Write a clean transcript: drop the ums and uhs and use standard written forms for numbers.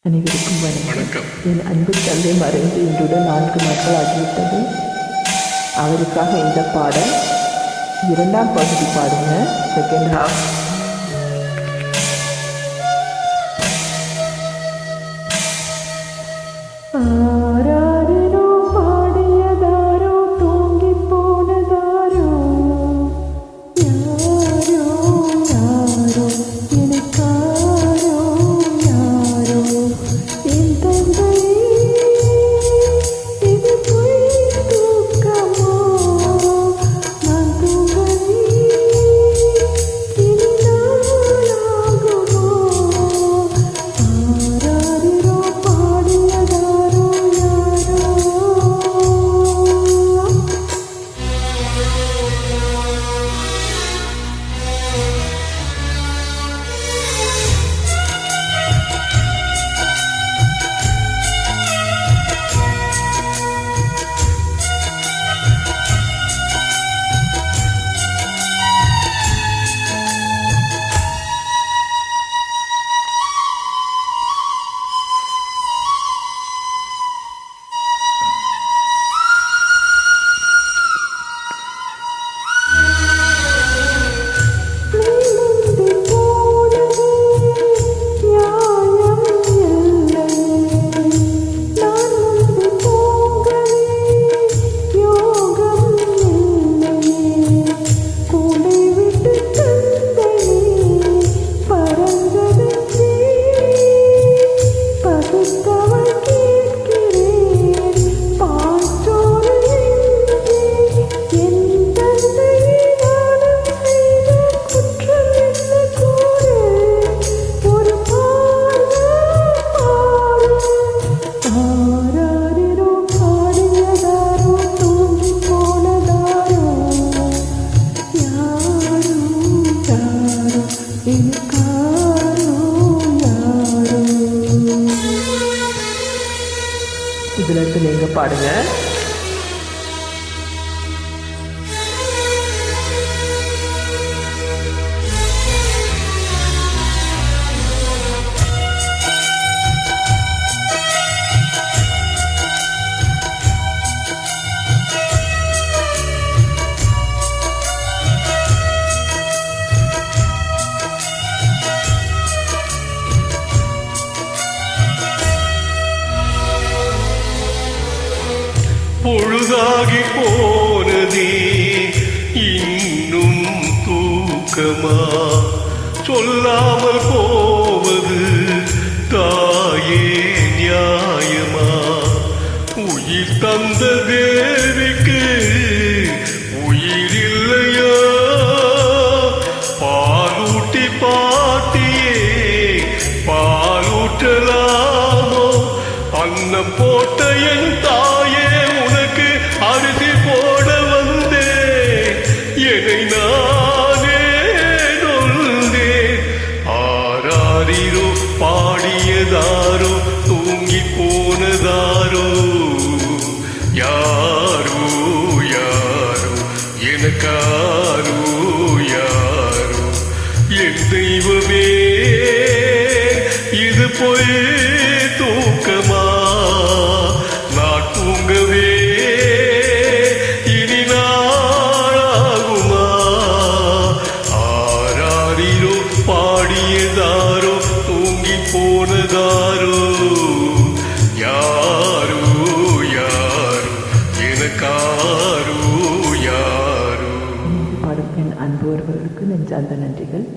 அனைவருக்கும் வணக்கம். என் அன்பு தந்தை மறைந்து இன்றுடன் 4 நாட்கள் ஆகிவிட்டது. அவருக்காக இந்த பாடல் 2ஆம் பகுதி பாடுங்க, செகண்ட் ஹாஃப். ஆராரிரோ பாடியதாரோ தூங்கி போனதாரோ, யாரோ யாரோ எனக்காரோ யாரோ, என் தந்தை இது பொய் தூக்கமோ, நான் தூங்கவே இனி நாளாகுமோ. ஆராரிரோ பாடியதாரோ யாரோ. இதுல இருந்து நீங்க பாடுங்க. பொழுதாகி போனதே இன்னும் தூக்கமா, சொல்லாமல் போவது தாயே நியாயமா. உயிர் தந்த தேவிக்கு உயிர் இல்லையா, பாலூட்டி பாட்டியே பாலூட்டலாமோ. அன்னம் போட்ட என் தாயே உனக்கு அரிசி போட வந்தே, என்னை நானே நொந்தேன். ஆராரிரோ பாடியதாரோ தூங்கி போனதாரோ, யாரோ யாரோ எனக்காரோ யாரோ. என் தெய்வமே இது பொய் தூக்கமா, நான் தூங்கவே இனி நாளாகுமா. ஆராரிரோ பாடியதாரோ தூங்கி போனதாரோ, யாரோ யாரோ எனக்காரோ யாரோ. பாடும் என் அன்பு ஒருவர்களுக்கு நெஞ்சார்ந்த நன்றிகள்.